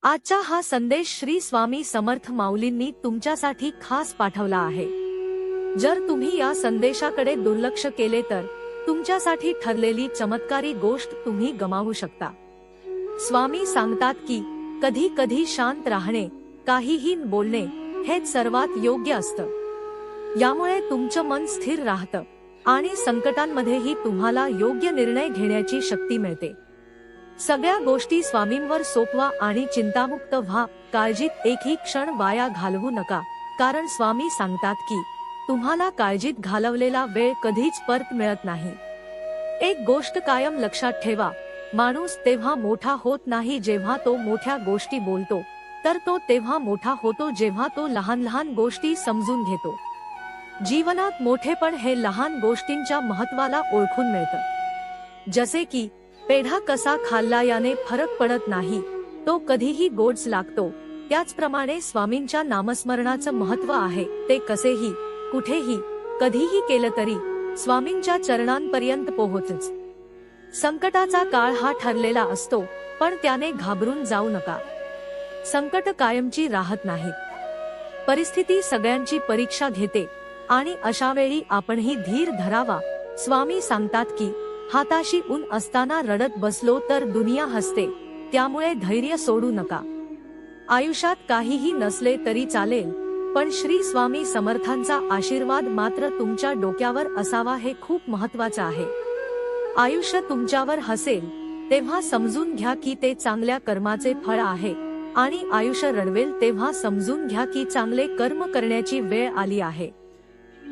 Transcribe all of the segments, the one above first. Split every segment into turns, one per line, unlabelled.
आजचा हा संदेश श्री स्वामी समर्थ माऊलींनी तुमच्यासाठी खास पाठवला आहे। जर तुम्ही या संदेशाकडे दुर्लक्ष केले तर तुमच्यासाठी ठरलेली चमत्कारी गोष्ट तुम्ही गमावू शकता। स्वामी सांगतात की कधी कधी शांत राहणे, काहीही न बोलणे हेच सर्वात योग्य असतं। यामुळे तुमचं मन स्थिर राहतं आणि संकटांमध्येही तुम्हाला योग्य निर्णय घेण्याची शक्ती मिळते। सगळ्या गोष्टी स्वामींवर सोपवा आणि चिंतामुक्त व्हा। काळजीत एकही क्षण वाया घालवू नका, कारण स्वामी सांगतात की तुम्हाला काळजीत घालवलेला वेळ कधीच परत मिळत नाही। एक गोष्ट कायम लक्षात ठेवा, माणूस तेव्हा मोठा होत नाही जेव्हा तो मोठ्या गोष्टी बोलतो, तर तो तेव्हा मोठा होतो जेव्हा तो लहान लहान गोष्टी समजून घेतो। जीवनात मोठेपण हे लहान गोष्टींच्या महत्त्वाला ओळखून मिळतं। जसे की पेढा कसा खाल्ला याने फरक पडत नाही, तो कधीही गोडच लागतो, त्याचप्रमाणे स्वामींच्या नामस्मरणाचं महत्त्व आहे, ते कसेही कुठेही कधीही केलं तरी स्वामींच्या चरणांपर्यंत पोहोचच। संकटाचा काळ हा ठरलेला असतो, पण त्याने घाबरून जाऊ नका। संकट कायमची राहत नाहीत, परिस्थिती सगळ्यांची परीक्षा घेते आणि अशा वेळी आपणही धीर धरावा। स्वामी सांगतात की हाताशी ऊन असताना रडत बसलो तर दुनिया हसते, त्यामुळे धैर्य सोडू नका। आयुष्यात काहीही नसले तरी चालेल, पण श्री स्वामी समर्थांचा आशीर्वाद मात्र तुमच्या डोक्यावर असावा हे खूप महत्त्वाचं आहे। आयुष्य तुमच्यावर हसेल तेव्हा समजून घ्या की ते चांगल्या कर्माचे फळ आहे, आणि आयुष्य रडवेल तेव्हा समजून घ्या की चांगले कर्म करण्याची वेळ आली आहे।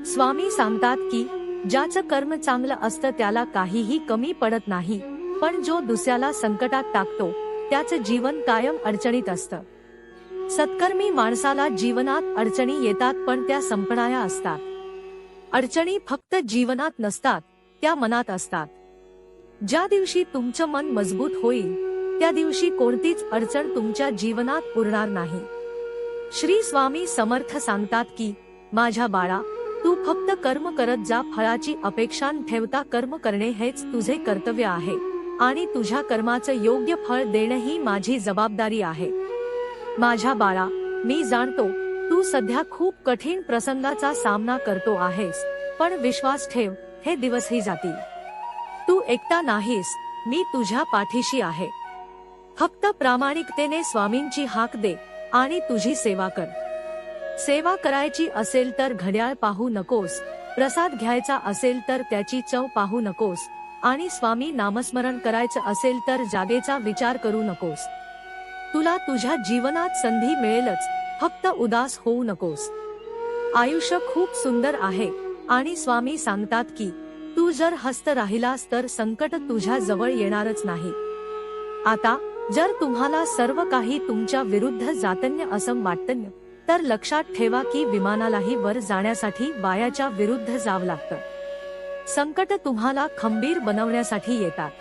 स्वामी सांगतात की ज्याचं कर्म चांगलं असतं त्याला काहीही कमी पडत नाही, पण जो दुसऱ्याला संकटात टाकतो त्याचं जीवन कायम अडचणीत असतं। सत्कर्मी माणसाला जीवनात अडचणी येतात पण त्या संपणाऱ्या असतात। अडचणी फक्त जीवनात नसतात, त्या मनात असतात। ज्या दिवशी तुमचं मन मजबूत होईल त्या दिवशी कोणतीच अडचण तुमच्या जीवनात उरणार नाही। श्री स्वामी समर्थ सांगतात की माझ्या बाळा, तू फक्त कर्म करत जा, फळाची अपेक्षा न ठेवता कर्म करणे हेच तुझे कर्तव्य आहे, आणि तुझ्या कर्माचं योग्य फळ देणं ही माझी जबाबदारी आहे। माझ्या बाळा, मी जाणतो तू सध्या खूप कठीण प्रसंगाचा सामना करतो आहेस, पण विश्वास ठेव, हे दिवसही जातील। तू एकटा नाहीस, मी तुझ्या पाठीशी आहे। फक्त प्रामाणिकतेने स्वामींची हाक दे आणि तुझी सेवा कर। सेवा करायची असेल तर घड्याळ पाहू नकोस, प्रसाद घ्यायचा असेल तर त्याची चव पाहू नकोस, आणि स्वामी नामस्मरण करायचं असेल तर जागेचा विचार करू नकोस। तुला तुझ्या जीवनात संधी मिळेलच, फक्त उदास होऊ नकोस। आयुष्य खूप सुंदर आहे आणि स्वामी सांगतात की तू जर हसत राहिलास तर संकट तुझ्या जवळ येणारच नाही। आता जर तुम्हाला सर्व काही तुमच्या विरुद्ध जातन्य असं वाटतं तर लक्षात ठेवा की विमानालाही वर जाण्यासाठी वाऱ्याच्या विरुद्ध जावं लागतं। संकट तुम्हाला खंबीर बनवण्यासाठी येतात।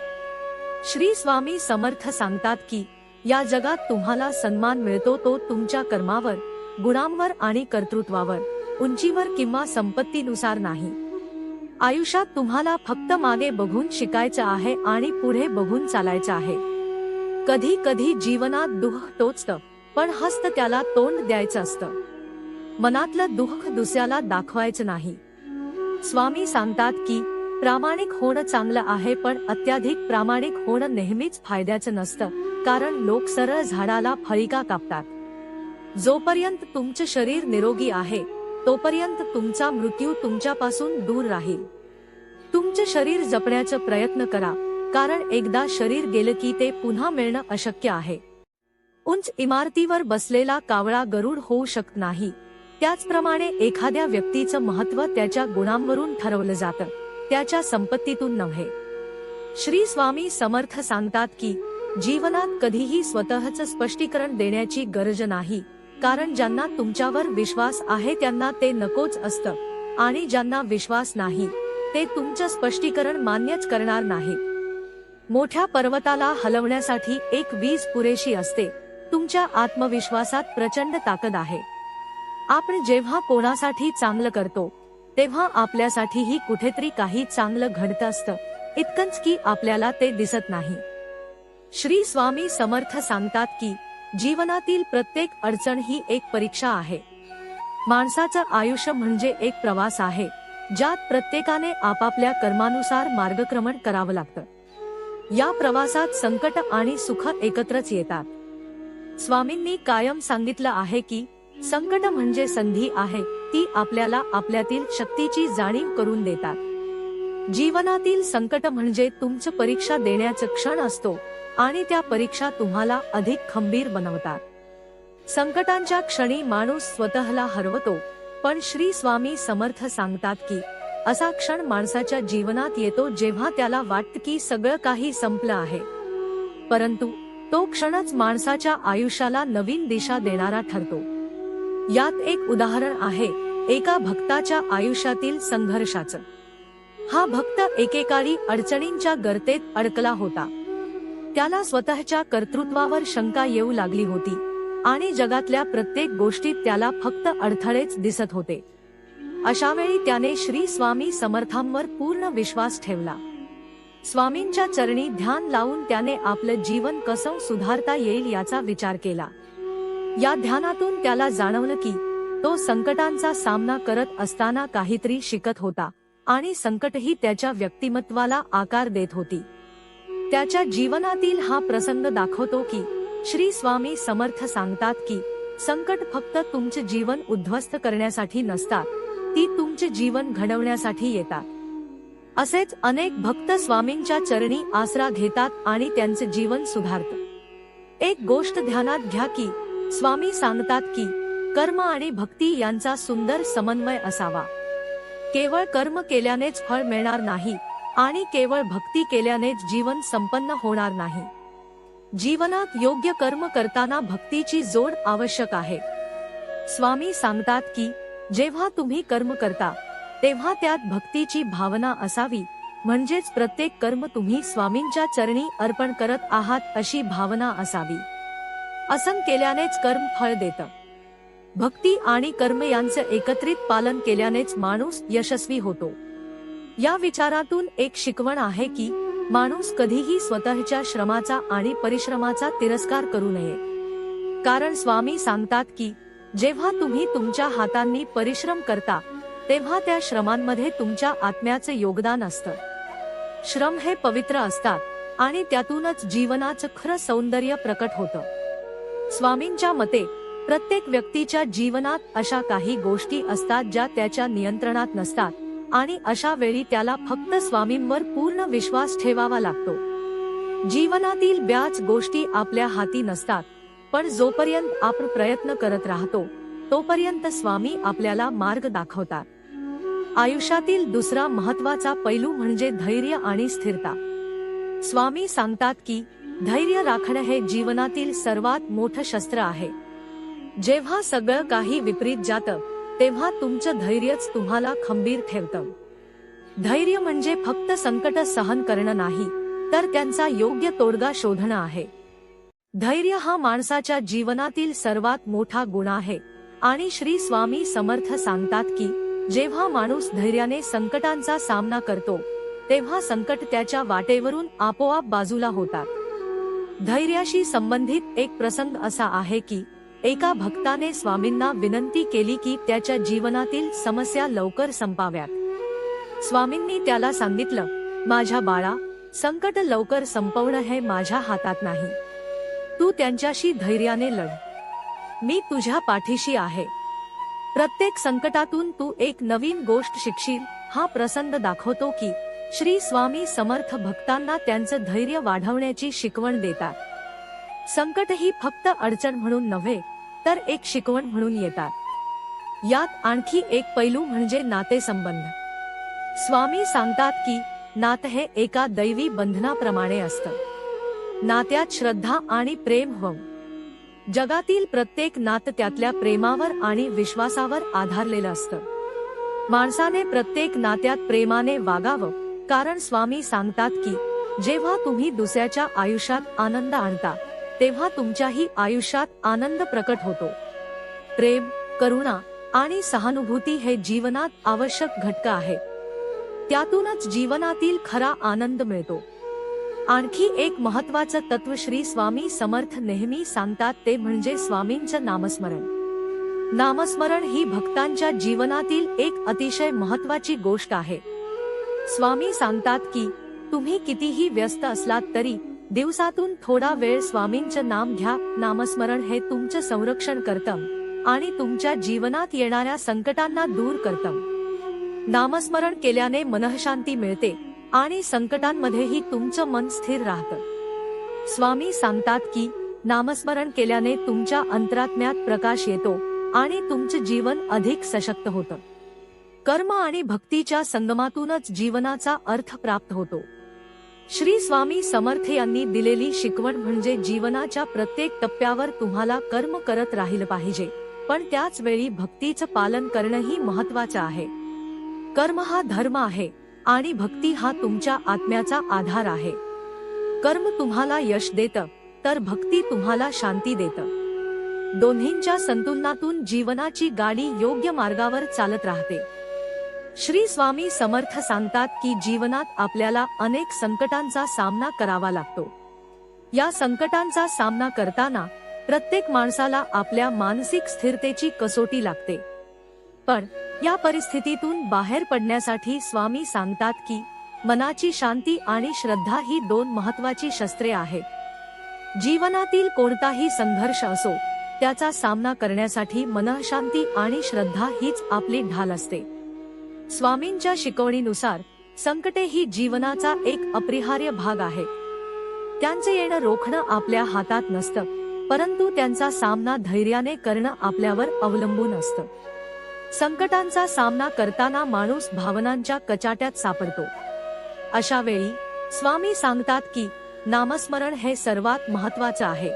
श्री स्वामी समर्थ सांगतात की या जगात तुम्हाला सन्मान मिळतो तो तुमच्या कर्मावर, गुणांवर आणि कर्तृत्वावर, उंचीवर किंवा संपत्तीनुसार नाही। आयुष्यात तुम्हाला फक्त मागे बघून शिकायचं आहे आणि पुढे बघून चालायचं आहे। कधी कधी जीवनात दुःख टोचतं, पण हसत त्याला तोंड द्यायचं असतं। मनातलं दुःख दुसऱ्याला दाखवायचं नाही। स्वामी सांगतात की प्रामाणिक होणं चांगलं आहे, पण अत्याधिक प्रामाणिक होणं नेहमीच फायद्याचं नसतं, कारण लोक सरळ झाडाला फळिका कापतात। जोपर्यंत तुमचं शरीर निरोगी आहे तोपर्यंत तुमचा मृत्यू तुमच्यापासून दूर राहील। तुमचं शरीर जपण्याचा प्रयत्न करा, कारण एकदा शरीर गेलं की ते पुन्हा मिळणं अशक्य आहे। उंच इमारतीवर बसलेला कावळा गरुड होऊ शकत नाही, त्याचप्रमाणे एखाद्या व्यक्तीचं महत्त्व त्याच्या गुणांवरून ठरवलं जातं, त्याच्या संपत्तीतून नव्हे। श्री स्वामी समर्थ सांगतात की जीवनात कधीही स्वतःचं स्पष्टीकरण देण्याची गरज नाही, कारण ज्यांना तुमच्यावर विश्वास आहे त्यांना ते नकोच असतं, आणि ज्यांना विश्वास नाही ते तुमचं स्पष्टीकरण मान्यच करणार नाही। मोठ्या पर्वताला हलवण्यासाठी एक वीज पुरेशी असते, तुमच्या आत्मविश्वासात प्रचंड ताकद आहे। आपण जेव्हा कोणासाठी चांगलं करतो तेव्हा आपल्यासाठीही कुठेतरी काही चांगलं घडतं असतं, इतकंच की आपल्याला ते दिसत नाही। श्री स्वामी समर्थ सांगतात की जीवनातील प्रत्येक अडचण ही एक परीक्षा आहे. माणसाचं आयुष्य म्हणजे एक प्रवास आहे, ज्यात प्रत्येकाने आपापल्या कर्मानुसार मार्गक्रमण करावं लागतं. या प्रवासात संकट आणि सुख एकत्रच येतात. स्वामींनी कायम सांगितलं आहे की संकट म्हणजे संधी आहे, ती आपल्याला आपल्यातील शक्तीची जाणीव करून देतात. जीवनातील संकट म्हणजे तुमचं परीक्षा देण्याचा क्षण असतो आणि त्या परीक्षा तुम्हाला अधिक खंबीर बनवतात. संकटांच्या क्षणी माणूस स्वतःला हरवतो, पण श्री स्वामी समर्थ सांगतात की असा क्षण माणसाच्या जीवनात येतो जेव्हा त्याला वाटतं की सगळं काही संपलं आहे, परंतु तो क्षणच माणसाच्या आयुष्याला नवीन दिशा देणारा ठरतो. यात एक उदाहरण आहे एका भक्ताच्या आयुष्यातील संघर्षाचं. हा भक्त एकेकाळी अडचणींच्या गर्तेत अडकला होता. त्याला स्वतःच्या कर्तृत्वावर शंका येऊ लागली होती आणि जगातल्या प्रत्येक गोष्टीत त्याला फक्त अडथळेच दिसत होते. अशा वेळी त्याने श्री स्वामी समर्थांवर पूर्ण विश्वास ठेवला. स्वामींच्या चरणी ध्यान लावून त्याने आपलं जीवन कसं सुधारता येईल याचा विचार केला. या ध्यानातून त्याला जाणवलं की तो संकटांचा सामना करत असताना काहीतरी शिकत होता आणि संकटही त्याच्या व्यक्तिमत्वाला आकार देत होती. त्याच्या जीवनातील हा प्रसंग दाखवतो की श्री स्वामी समर्थ सांगतात की संकट फक्त तुमचे जीवन उद्ध्वस्त करण्यासाठी नसतात, ती तुमचे जीवन घडवण्यासाठी येतात. असेच अनेक भक्त स्वामींच्या चरणी आसरा घेतात आणि त्यांचे जीवन सुधारतं. एक गोष्ट ध्यानात घ्या की स्वामी सांगतात की कर्म आणि भक्ती यांचा सुंदर समन्वय असावा. केवळ कर्म केल्यानेच फळ मिळणार नाही आणि केवळ भक्ती केल्यानेच जीवन संपन्न होणार नाही. जीवनात योग्य कर्म करताना भक्तीची जोड आवश्यक आहे. स्वामी सांगतात की जेव्हा तुम्ही कर्म करता तेव्हा त्यात भक्तीची भावना असावी, म्हणजेच प्रत्येक कर्म तुम्ही स्वामींच्या चरणी अर्पण करत आहात अशी भावना असावी. असं केल्यानेच कर्म फळ देतं. भक्ती आणि कर्म यांचं एकत्रित पालन केल्यानेच माणूस यशस्वी होतो. या विचारातून एक शिकवण आहे की माणूस कधीही स्वतःच्या श्रमाचा आणि परिश्रमाचा तिरस्कार करू नये. कारण स्वामी सांगतात की जेव्हा तुम्ही तुमच्या हातांनी परिश्रम करता तेव्हा त्या श्रमांमध्ये तुमच्या आत्म्याचे योगदान असतं. श्रम हे पवित्र असतात आणि त्यातूनच जीवनाचं खरं सौंदर्य प्रकट होतं. स्वामींच्या मते प्रत्येक व्यक्तीच्या जीवनात अशा काही गोष्टी असतात ज्या त्याच्या नियंत्रणात नसतात आणि अशा वेळी त्याला फक्त स्वामींवर पूर्ण विश्वास ठेवावा लागतो. जीवनातील बऱ्याच गोष्टी आपल्या हाती नसतात, पण जोपर्यंत आपण प्रयत्न करत राहतो तोपर्यंत स्वामी आपल्याला मार्ग दाखवतात. आयुष्यातील दुसरा महत्त्वाचा पैलू म्हणजे धैर्य आणि स्थिरता. स्वामी सांगतात की धैर्य राखणं हे जीवनातील सर्वात मोठं शस्त्र आहे. जेव्हा सगळं काही विपरीत जातं तेव्हा तुमचं धैर्यच तुम्हाला खंबीर ठेवतं. धैर्य म्हणजे फक्त संकट सहन करणं नाही, तर त्यांचा योग्य तोडगा शोधणं आहे. धैर्य हा माणसाच्या जीवनातील सर्वात मोठा गुण आहे आणि श्री स्वामी समर्थ सांगतात की जेव्हा माणूस धैर्याने संकटांचा सामना करतो तेव्हा संकट त्याच्या वाटेवरून आपोआप बाजूला होतात. धैर्याशी संबंधित एक प्रसंग असा आहे की एका भक्ताने स्वामींना विनंती केली की त्याच्या जीवनातील समस्या लवकर संपाव्यात. स्वामींनी त्याला सांगितलं, माझ्या बाळा, संकट लवकर संपवणं हे माझ्या हातात नाही. तू त्यांच्याशी धैर्याने लढ. मी तुझ्या पाठीशी आहे. प्रत्येक संकटातून तू एक नवीन गोष्ट शिकशील. हा प्रसंग दाखवतो की श्री स्वामी समर्थ भक्तांना त्यांचं धैर्य वाढवण्याची शिकवण देतात. संकट ही फक्त अडचण म्हणून नव्हे, तर एक शिकवण म्हणून येतात. यात आणखी एक पैलू म्हणजे नातेसंबंध. स्वामी सांगतात की नातं हे एका दैवी बंधनाप्रमाणे असतं. नात्यात श्रद्धा आणि प्रेम हवं. जगातील प्रत्येक नातं त्यातल्या प्रेमावर आणि विश्वासावर आधारलेलं असतं. माणसाने प्रत्येक नात्यात प्रेमाने वागावं, कारण स्वामी सांगतात की जेव्हा तुम्ही दुसऱ्याच्या आयुष्यात आनंद आणता तेव्हा तुमच्याही आयुष्यात आनंद प्रकट होतो. प्रेम, करुणा आणि सहानुभूती हे जीवनात आवश्यक घटक आहेत. त्यातूनच जीवनातील खरा आनंद मिळतो. आणखी एक महत्त्वाचं तत्व श्री स्वामी समर्थ नेहमी सांगतात ते म्हणजे स्वामींचं नामस्मरण. नामस्मरण ही भक्तांच्या जीवनातील एक अतिशय महत्त्वाची गोष्ट आहे. स्वामी सांगतात की तुम्ही कितीही व्यस्त असलात तरी दिवसातून थोडा वेळ स्वामींचं नाम घ्या. नामस्मरण हे तुमचं संरक्षण करतं आणि तुमच्या जीवनात येणाऱ्या संकटांना दूर करतं. नामस्मरण केल्याने मनःशांती मिळते आणि संकटांमध्येही तुमचं मन स्थिर राहतं. स्वामी सांगतात की नामस्मरण केल्याने तुमच्या अंतरात्म्यात प्रकाश येतो आणि तुमचं जीवन अधिक सशक्त होतं. कर्म आणि भक्तीच्या संगमातूनच जीवनाचा अर्थ प्राप्त होतो. श्री स्वामी समर्थ यांनी दिलेली शिकवण म्हणजे जीवनाच्या प्रत्येक टप्प्यावर तुम्हाला कर्म करत राहिलं पाहिजे, पण त्याच वेळी भक्तीचं पालन करणंही महत्त्वाचं आहे. कर्म हा धर्म आहे आणि भक्ती हा तुमच्या आत्म्याचा आधार आहे. कर्म तुम्हाला यश देतं तर भक्ती तुम्हाला शांती देतं. दोन्हींच्या संतुलनातून जीवनाची गाडी योग्य मार्गावर चालत राहते. श्री स्वामी समर्थ सांगतात की जीवनात आपल्याला अनेक संकटांचा सामना करावा लागतो. या संकटांचा सामना करताना प्रत्येक माणसाला आपल्या मानसिक स्थिरतेची कसोटी लागते. पण या परिस्थितीतून बाहेर पडण्यासाठी स्वामी सांगतात की मनाची शांती आणि श्रद्धा ही दोन महत्त्वाची शस्त्रे आहेत. जीवनातील कोणताही संघर्ष असो त्याचा सामना करण्यासाठी मनःशांती आणि श्रद्धा हीच आपली ढाल असते. स्वामींच्या शिकवणीनुसार संकटे ही जीवनाचा एक अपरिहार्य भाग आहे. त्यांचे येणं रोखणं आपल्या हातात नसतं, परंतु त्यांचा सामना धैर्याने करणं आपल्यावर अवलंबून असतं. संकटांचा सामना करताना माणूस भावनांच्या कचाट्यात सापडतो. अशा वेळी स्वामी सांगतात की नामस्मरण हे सर्वात महत्त्वाचं आहे.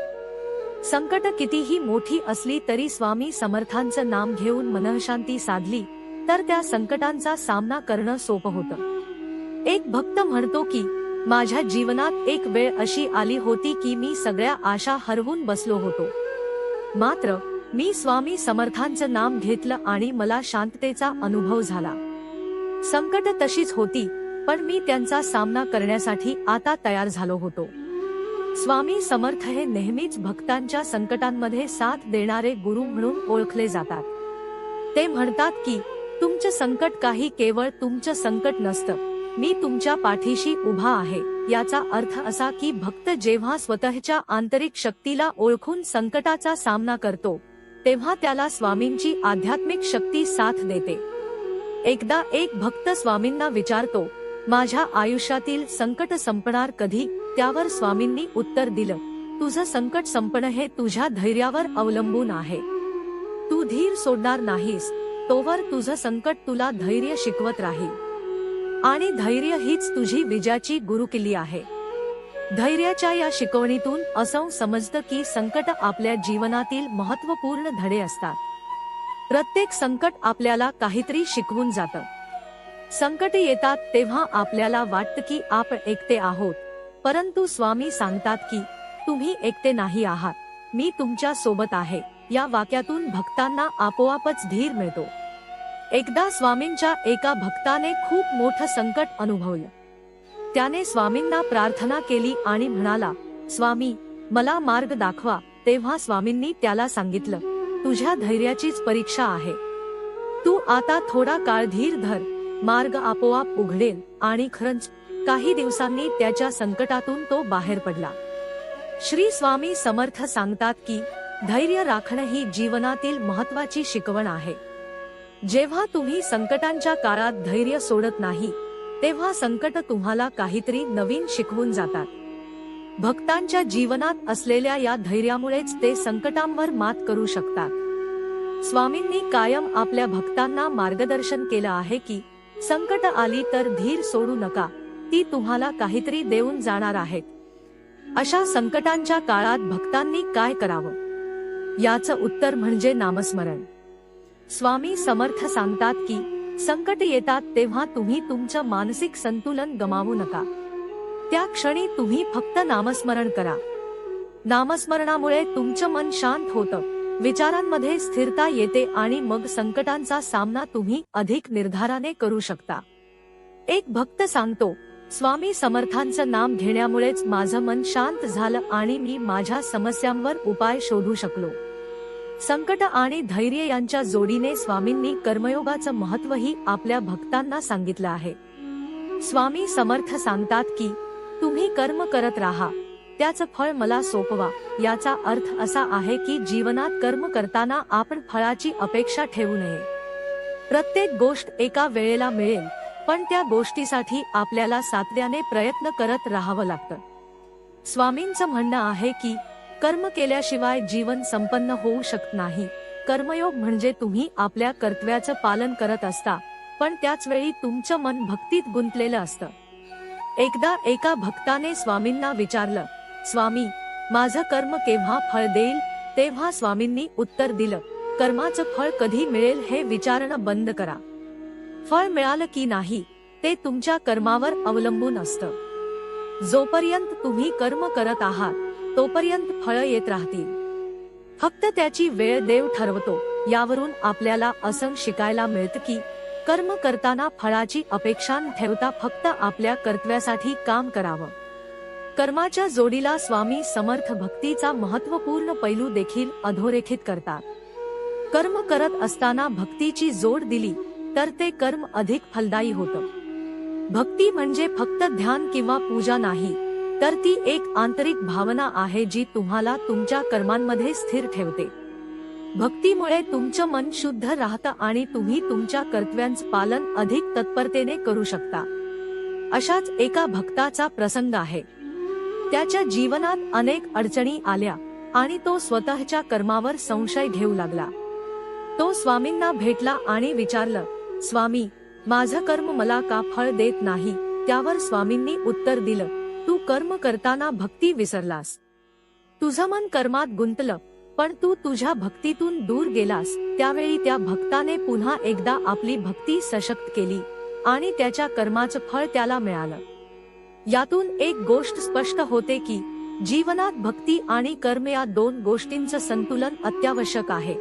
संकट कितीही मोठी असली तरी स्वामी समर्थांचं नाम घेऊन मनःशांती साधली तर त्या संकटांचा सामना करणं सोपं होतं. एक भक्त म्हणतो की माझ्या जीवनात एक वेळ अशी आली होती की मी सगळ्या आशा हरवून बसलो होतो. मात्र मी स्वामी समर्थांचं नाम घेतलं आणि मला शांततेचा अनुभव झाला. संकट तशीच होती, पण मी त्यांचा सामना करण्यासाठी आता तयार झालो होतो. स्वामी समर्थ हे नेहमीच भक्तांच्या संकटांमध्ये साथ देणारे गुरु म्हणून ओळखले जातात. ते म्हणतात की तुमचं संकट काही केवळ तुमचं संकट नसतं, मी तुमच्या पाठीशी उभा आहे. याचा अर्थ असा की भक्त जेव्हा स्वतःच्या आंतरिक शक्तीला ओळखून संकटाचा सामना करतो तेव्हा त्याला स्वामींची आध्यात्मिक शक्ती साथ देते. एकदा एक भक्त स्वामींना विचारतो, माझ्या आयुष्यातील संकट संपणार कधी? त्यावर स्वामींनी उत्तर दिलं, तुझं संकट संपणं हे तुझ्या धैर्यावर अवलंबून आहे. तू धीर सोडणार नाहीस तोवर तुझं संकट तुला धैर्य शिकवत राहील आणि धैर्य हीच तुझी विजयाची गुरुकिल्ली आहे. धैर्याच्या या शिकवणीतून असं समजतं की संकट आपल्या जीवनातील महत्त्वपूर्ण धडे असतात. प्रत्येक संकट आपल्याला काहीतरी शिकवून जातं. संकट येतात तेव्हा आपल्याला वाटतं की आपण एकटे आहोत, परंतु स्वामी सांगतात की तुम्ही एकटे नाही आहात, मी तुमच्या सोबत आहे. या वाक्यातून भक्तांना आपोआपच धीर मिळतो. एकदा स्वामींच्या एका भक्ताने खूप मोठं संकट अनुभवलं. त्याने स्वामींना प्रार्थना केली आणि म्हणाला, स्वामी मला मार्ग दाखवा. तेव्हा स्वामींनी त्याला सांगितलं, तुझ्या धैर्याचीच परीक्षा आहे. तू आता थोडा काळ धीर धर, मार्ग आपोआप उघडेल. आणि खरंच काही दिवसांनी त्याच्या संकटातून तो बाहेर पडला. श्री स्वामी समर्थ सांगतात की धैर्य राखणं ही जीवनातील महत्त्वाची शिकवण आहे. जेव्हा तुम्ही संकटांच्या काळात धैर्य सोडत नाही तेव्हा संकट तुम्हाला काहीतरी नवीन शिकवून जातात. भक्तांच्या जीवनात असलेल्या या धैर्यामुळेच ते संकटांवर मात करू शकतात. स्वामींनी कायम आपल्या भक्तांना मार्गदर्शन केलं आहे की संकट आली तर धीर सोडू नका, ती तुम्हाला काहीतरी देऊन जाणार आहेत. अशा संकटांच्या काळात भक्तांनी काय करावं याचं उत्तर म्हणजे नामस्मरण. स्वामी समर्थ सांगतात की संकट येतात तेव्हा तुम्ही तुमचं मानसिक संतुलन गमावू नका. त्या क्षणी तुम्ही फक्त नामस्मरण करा. नामस्मरणामुळे तुमचं मन शांत होतं, विचारांमध्ये स्थिरता येते आणि मग संकटांचा सामना तुम्ही अधिक निर्धाराने करू शकता. एक भक्त सांगतो, स्वामी समर्थांचं नाम घेण्यामुळेच माझं मन शांत झालं आणि मी माझ्या समस्यांवर उपाय शोधू शकलो. संकट आणि धैर्य यांच्या जोडीने स्वामींनी कर्मयोगाचं महत्त्वही आपल्या भक्तांना सांगितलं आहे. स्वामी समर्थ सांगतात की तुम्ही कर्म करत राहा, त्याचं फळ मला सोपवा. याचा अर्थ असा आहे की जीवनात कर्म करताना आपण फळाची अपेक्षा ठेवू नये. प्रत्येक गोष्ट एका वेळेला मिळेल, पण त्या गोष्टीसाठी आपल्याला सातत्याने प्रयत्न करत राहावं लागतं. स्वामींचं म्हणणं आहे की कर्म केल्याशिवाय जीवन संपन्न होऊ शकत नाही. कर्मयोग म्हणजे तुम्ही आपल्या कर्तव्याचं पालन करत असता, पण त्याच वेळी तुमचं मन भक्तीत गुंतलेलं असतं. एकदा एका भक्ताने स्वामींना विचारलं, स्वामी, माझं कर्म केव्हा फळ देईल? तेव्हा स्वामींनी उत्तर दिलं, कर्माचं फळ कधी मिळेल हे विचारणं बंद करा. फळ मिळालं की नाही ते तुमच्या कर्मावर अवलंबून असतं. जोपर्यंत तुम्ही कर्म करत आहात तोपर्यंत फळं येत राहतील. फक्त त्याची वेळ देव ठरवतो. यावरून आपल्याला असं शिकायला मिळतं की कर्म करताना फळाची अपेक्षा न ठेवता फक्त आपल्या कर्तव्यासाठी काम करावं. कर्माच्या जोडीला स्वामी समर्थ भक्तीचा महत्त्वपूर्ण पैलू देखील अधोरेखित करतात. कर्म करत असताना भक्तीची जोड दिली तर ते कर्म अधिक फलदायी होतं. भक्ती म्हणजे फक्त ध्यान किंवा पूजा नाही, तर ती एक आंतरिक भावना आहे जी तुम्हाला तुमच्या कर्मांमध्ये स्थिर ठेवते. भक्तीमुळे तुमचं मन शुद्ध राहतं आणि तुम्ही तुमच्या कर्तव्यांचं पालन अधिक तत्परतेने करू शकता. अशाच एका भक्ताचा प्रसंग आहे. त्याच्या जीवनात अनेक अडचणी आल्या आणि तो स्वतःच्या कर्मावर संशय घेऊ लागला. तो स्वामींना भेटला आणि विचारलं, स्वामी, माझं कर्म मला का फळ देत नाही? त्यावर स्वामींनी उत्तर दिलं, तू कर्म करताना भक्ती विसरलास. तुझं मन कर्मात गुंतलं, पण तू तुझ्या भक्तीतून दूर गेलास. त्यावेळी त्या भक्ताने पुन्हा एकदा आपली भक्ती सशक्त केली आणि त्याच्या कर्माचं फळ त्याला मिळालं. यातून एक गोष्ट स्पष्ट होते की जीवनात भक्ती आणि कर्म या दोन गोष्टींचं संतुलन अत्यावश्यक आहे.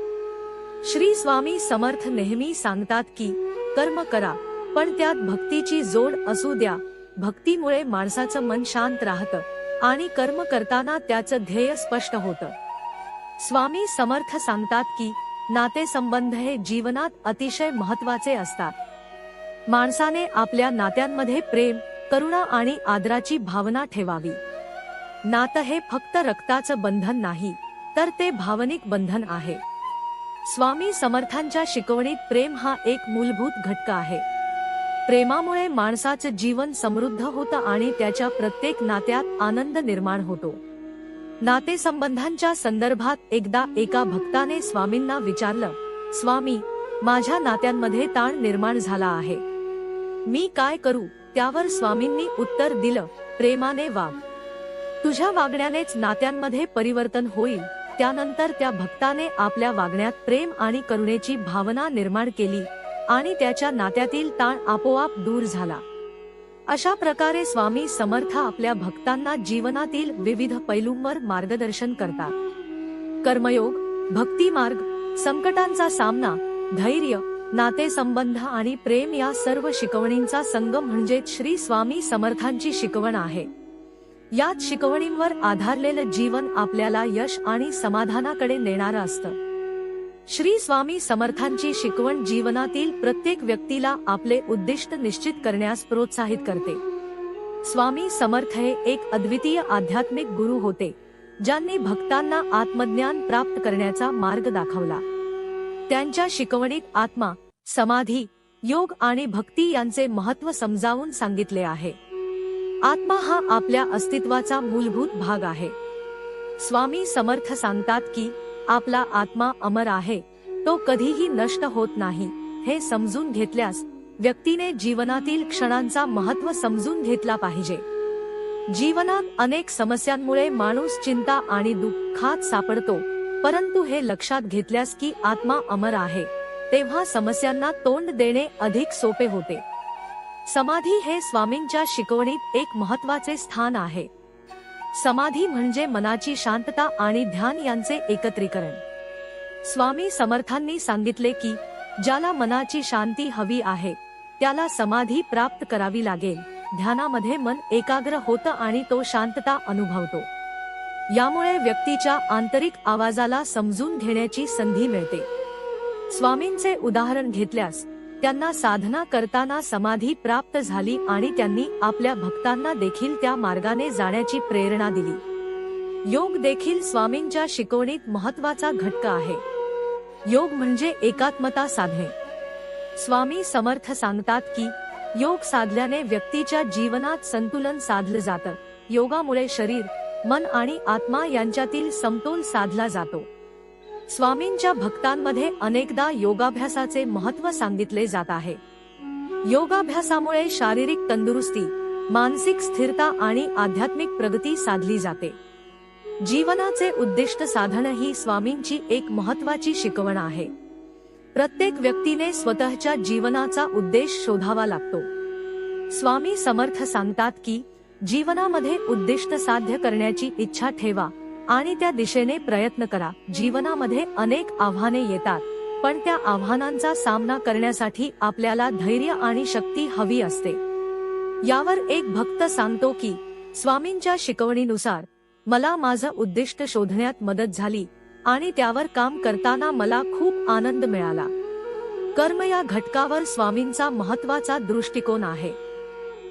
श्री स्वामी समर्थ नेहमी सांगतात की कर्म करा, पण त्यात भक्तीची जोड असू द्या. भक्तीमुळे माणसाचं मन शांत राहतं आणि कर्म करताना त्याचं ध्येय स्पष्ट होतं. स्वामी समर्थ सांगतात की नातेसंबंध हे जीवनात अतिशय महत्त्वाचे असतात. माणसाने आपल्या नात्यांमध्ये प्रेम, करुणा आणि आदराची भावना ठेवावी. नातं हे फक्त रक्ताचं बंधन नाही, तर ते भावनिक बंधन आहे. स्वामी समर्थांच्या शिकवणीत प्रेम हा एक मूलभूत घटक आहे. प्रेमामुळे माणसाचं जीवन समृद्ध होतं आणि त्याच्या प्रत्येक नात्यात आनंद निर्माण होतो. नातेसंबंधांच्या संदर्भात एकदा एका भक्ताने स्वामींना विचारलं, स्वामी, माझ्या नात्यांमध्ये ताण निर्माण झाला आहे. मी काय करू? त्यावर स्वामींनी उत्तर दिलं, प्रेमाने वाग. तुझ्या वागण्यानेच नात्यांमध्ये परिवर्तन होईल. त्यानंतर त्या भक्ताने आपल्या वागण्यात प्रेम आणि करुणेची भावना निर्माण केली आणि त्याच्या नात्यातील ताण आपोआप दूर झाला. अशा प्रकारे स्वामी समर्थ आपल्या भक्तांना जीवनातील विविध पैलूंवर मार्गदर्शन करतात. कर्मयोग, भक्ती मार्ग, संकटांचा सामना, धैर्य, नातेसंबंध आणि प्रेम या सर्व शिकवणींचा संगम म्हणजेच श्री स्वामी समर्थांची शिकवण आहे. याच शिकवणींवर आधारलेलं जीवन आपल्याला यश आणि समाधानाकडे नेणारं असतं. श्री स्वामी समर्थांची शिकवण जीवनातील प्रत्येक व्यक्तीला आपले उद्दिष्ट निश्चित करण्यास प्रोत्साहित करते. स्वामी समर्थ हे एक अद्वितीय आध्यात्मिक गुरु होते, ज्यांनी भक्तांना आत्मज्ञान प्राप्त करण्याचा मार्ग दाखवला. त्यांच्या शिकवणीत आत्मा, समाधी, योग आणि भक्ती यांचे महत्त्व समजावून सांगितले आहे. आत्मा हा आपल्या अस्तित्वाचा मूलभूत भाग आहे. स्वामी समर्थ सांगतात की आपला आत्मा अमर आहे, तो कधीही नष्ट होत नाही. हे समजून घेतल्यास व्यक्तीने जीवनातील क्षणांचा महत्त्व समजून घेतला पाहिजे. जीवनात अनेक समस्यांमुळे माणूस चिंता आणि दुःखात सापडतो, परंतु हे लक्षात घेतल्यास की आत्मा अमर आहे, तेव्हा समस्यांना तोंड देणे अधिक सोपे होते. समाधी हे स्वामींच्या शिकवणीत एक महत्त्वाचे स्थान आहे. समाधी म्हणजे मनाची शांतता आणि ध्यान यांचे एकत्रीकरण. स्वामी समर्थांनी सांगितले की ज्याला मनाची शांती हवी आहे त्याला समाधी प्राप्त करावी लागेल. ध्यानामध्ये मन एकाग्र होतं आणि तो शांतता अनुभवतो। यामुळे व्यक्तीच्या आंतरिक आवाजाला समजून घेण्याची संधी मिळते। स्वामींचे उदाहरण घेतल्यास त्यांना साधना करताना समाधी प्राप्त झाली आणि त्यांनी आपल्या भक्तांना देखील त्या मार्गाने जाण्याची प्रेरणा दिली। योग देखील स्वामींच्या शिकवणीत महत्त्वाचा घटक आहे। योग म्हणजे एकात्मता साधणे। स्वामी समर्थ सांगतात की योग साधल्याने व्यक्तीच्या जीवनात संतुलन साधलं जातं। योगामुळे शरीर, मन आणि आत्मा यांच्यातील समतोल साधला जातो। स्वामींच्या भक्तांमध्ये अनेकदा योगाभ्यासाचे महत्त्व सांगितले जात आहे। योगाभ्यासामुळे शारीरिक तंदुरुस्ती, मानसिक स्थिरता आणि आध्यात्मिक प्रगती साधली जाते। जीवनाचे उद्दिष्ट साधन ही स्वामींची एक महत्त्वाची शिकवण आहे। प्रत्येक व्यक्तीने स्वतःच्या जीवनाचा उद्देश शोधावा लागतो। स्वामी समर्थ सांगतात की जीवनामध्ये उद्दिष्ट साध्य करण्याची इच्छा ठेवा आणि त्या दिशेने प्रयत्न करा। जीवनामध्ये अनेक आव्हाने येतात, पण त्या आव्हानांचा सामना करण्यासाठी आपल्याला धैर्य आणि शक्ती हवी असते। यावर एक भक्त सांगतो की स्वामींच्या शिकवणीनुसार मला माझं उद्दिष्ट शोधण्यात मदत झाली आणि त्यावर काम करताना मला खूप आनंद मिळाला। कर्म या घटकावर स्वामींचा महत्त्वाचा दृष्टिकोन आहे।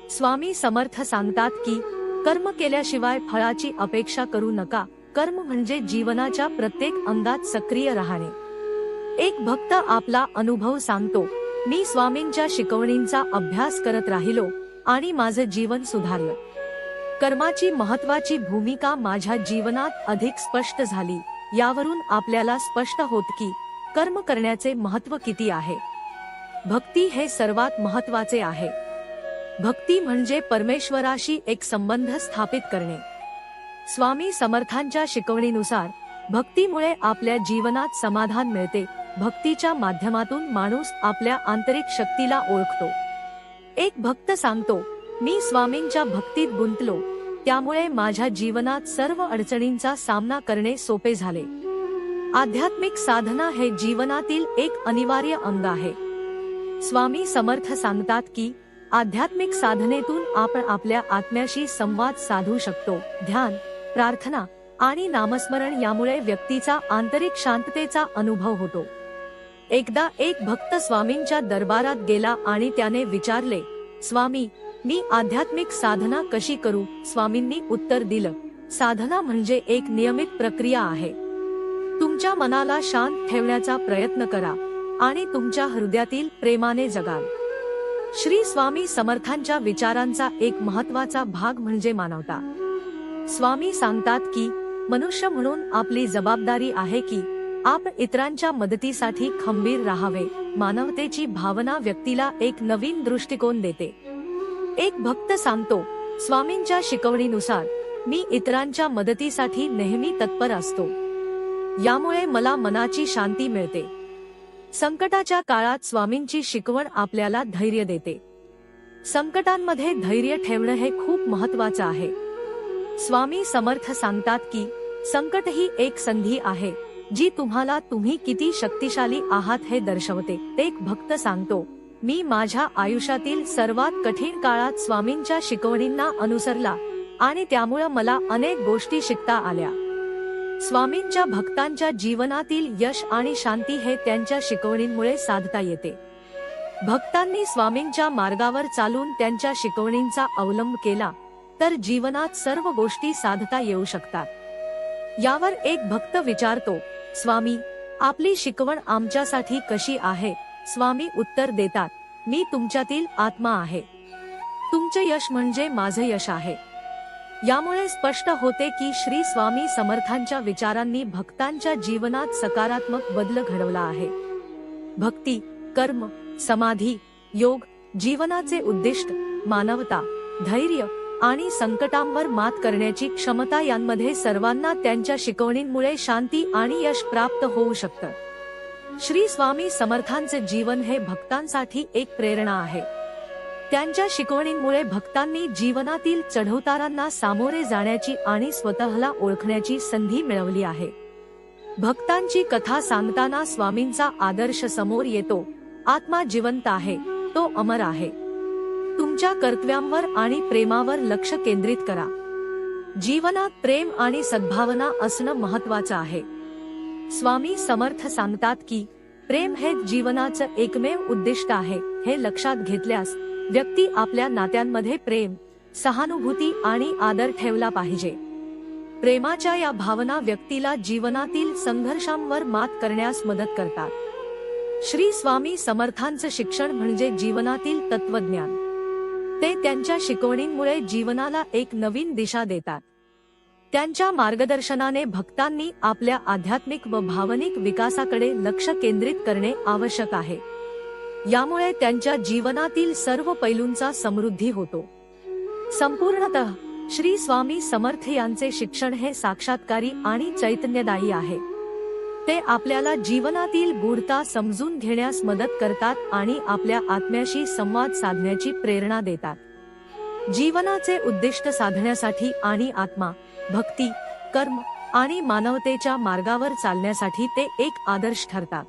स्वामी समर्थ सांगतात की कर्म केल्याशिवाय फळाची अपेक्षा करू नका। कर्म म्हणजे जीवनाच्या प्रत्येक अंगात सक्रिय राहणे। एक भक्त आपला अनुभव सांगतो, मी स्वामींच्या शिकवणींचा अभ्यास करत राहिलो आणि माझं जीवन सुधारलं। कर्माची महत्त्वाची भूमिका माझ्या जीवनात अधिक स्पष्ट झाली। यावरून आपल्याला स्पष्ट होत की कर्म करण्याचे महत्त्व किती आहे। भक्ती हे सर्वात महत्त्वाचे आहे। भक्ती म्हणजे परमेश्वराशी एक संबंध स्थापित करणे। स्वामी समर्थांच्या शिकवणीनुसार भक्तीमुळे आपल्या जीवनात समाधान मिळते। भक्तीच्या माध्यमातून माणूस आपल्या आंतरिक शक्तीला ओळखतो। एक भक्त सांगतो, मी स्वामींच्या भक्तीत गुंतलो, त्यामुळे माझ्या जीवनात सर्व अडचणींचा सामना करणे सोपे झाले। आध्यात्मिक साधना हे जीवनातील एक अनिवार्य अंग आहे। स्वामी समर्थ सांगतात की आध्यात्मिक साधनेतून आपण आपल्या आत्म्याशी संवाद साधू शकतो। ध्यान, प्रार्थना आणि नामस्मरण यामुळे व्यक्तीचा आंतरिक शांततेचा अनुभव होतो। एकदा एक भक्त स्वामींच्या दरबारात गेला आणि त्याने विचारले, स्वामी, मी आध्यात्मिक साधना कशी करू? स्वामींनी उत्तर दिलं, साधना म्हणजे एक नियमित प्रक्रिया आहे। तुमच्या मनाला शांत ठेवण्याचा प्रयत्न करा आणि तुमच्या हृदयातील प्रेमाने जगाल। श्री स्वामी समर्थांच्या विचारांचा एक महत्त्वाचा भाग म्हणजे मानवता। स्वामी सांगतात की मनुष्य म्हणून आपली जबाबदारी आहे की आपण इतरांच्या मदतीसाठी खंबीर राहावे। मानवतेची भावना व्यक्तीला एक नवीन दृष्टिकोन देते। एक भक्त सांगतो, स्वामींच्या शिकवणीनुसार मी इतरांच्या मदतीसाठी नेहमी तत्पर असतो। यामुळे मला मनाची शांती मिळते। संकटाच्या काळात स्वामींची शिकवण आपल्याला धैर्य देते। संकटांमध्ये धैर्य ठेवणं हे खूप महत्त्वाचं आहे। स्वामी समर्थ सांगतात की संकट ही एक संधी आहे, जी तुम्हाला तुम्ही किती शक्तिशाली आहात हे दर्शवते। एक भक्त सांगतो, मी माझ्या आयुष्यातील सर्वात कठीण काळात स्वामींच्या शिकवणींना अनुसरला आणि त्यामुळे मला अनेक गोष्टी शिकता आल्या। स्वामींच्या भक्तांच्या जीवनातील यश आणि शांती हे त्यांच्या शिकवणींमुळे साधता येते। भक्तांनी स्वामींच्या मार्गावर चालून त्यांच्या शिकवणींचा अवलंब केला तर जीवनात सर्व गोष्टी साधता येऊ शकतात। यावर एक भक्त विचारतो, स्वामी, आपली शिकवण आमच्यासाठी कशी आहे? स्वामी उत्तर देतात, मी तुमच्यातील आत्मा आहे। तुमचे यश म्हणजे माझे यश आहे। यामुळे स्पष्ट होते की श्री स्वामी समर्थांच्या विचारांनी भक्तांच्या जीवनात सकारात्मक बदल घडवला आहे। भक्ती, कर्म, समाधी, योग, जीवनाचे उद्दिष्ट, मानवता, धैर्य आणि संकटांवर मात करण्याची क्षमता यांमध्ये सर्वांना त्यांच्या शिकवणींमुळे शांती आणि यश प्राप्त होऊ शकतं। श्री स्वामी समर्थांचे जीवन हे भक्तांसाठी एक प्रेरणा आहे। त्यांच्या शिकवणींमुळे भक्तांनी जीवनातील चढउतारांना सामोरे जाण्याची आणि स्वतःला ओळखण्याची संधी मिळवली आहे। भक्तांची कथा सांगताना स्वामींचा आदर्श समोर येतो, आत्मा जिवंत आहे, तो अमर आहे। तुमच्या कर्तव्यांवर आणि प्रेमावर लक्ष केंद्रित करा. जीवनात प्रेम आणि सद्भावना असणं महत्त्वाचं आहे. स्वामी समर्थ सांगतात की प्रेम हे जीवनाचं एकमेव उद्दिष्ट आहे. हे लक्षात घेतल्यास व्यक्ती आपल्या नात्यांमध्ये प्रेम, सहानुभूती आणि आदर ठेवला पाहिजे. प्रेमाच्या या भावना व्यक्तीला जीवनातील संघर्षांवर मात करण्यास मदत करतात. श्री स्वामी समर्थांचं शिक्षण म्हणजे जीवनातील तत्वज्ञान. ते त्यांच्या शिकवणींमुळे जीवनाला एक नवीन दिशा देतात. त्यांच्या मार्गदर्शनाने भक्तांनी आपल्या आध्यात्मिक व भावनिक विकासाकडे लक्ष केंद्रित करणे आवश्यक आहे. यामुळे त्यांच्या जीवनातील सर्व पैलूंचा समृद्धी होतो. संपूर्णतः श्री स्वामी समर्थ यांचे शिक्षण हे साक्षात्कारी आणि चैतन्यदायी आहे. ते आपल्याला जीवनातील गूढता समजून घेण्यास मदत करतात आणि आपल्या आत्म्याशी संवाद साधण्याची प्रेरणा देतात. जीवनाचे उद्दिष्ट साधण्यासाठी आणि आत्मा, भक्ती, कर्म आणि मानवतेच्या मार्गावर चालण्यासाठी ते एक आदर्श ठरतात.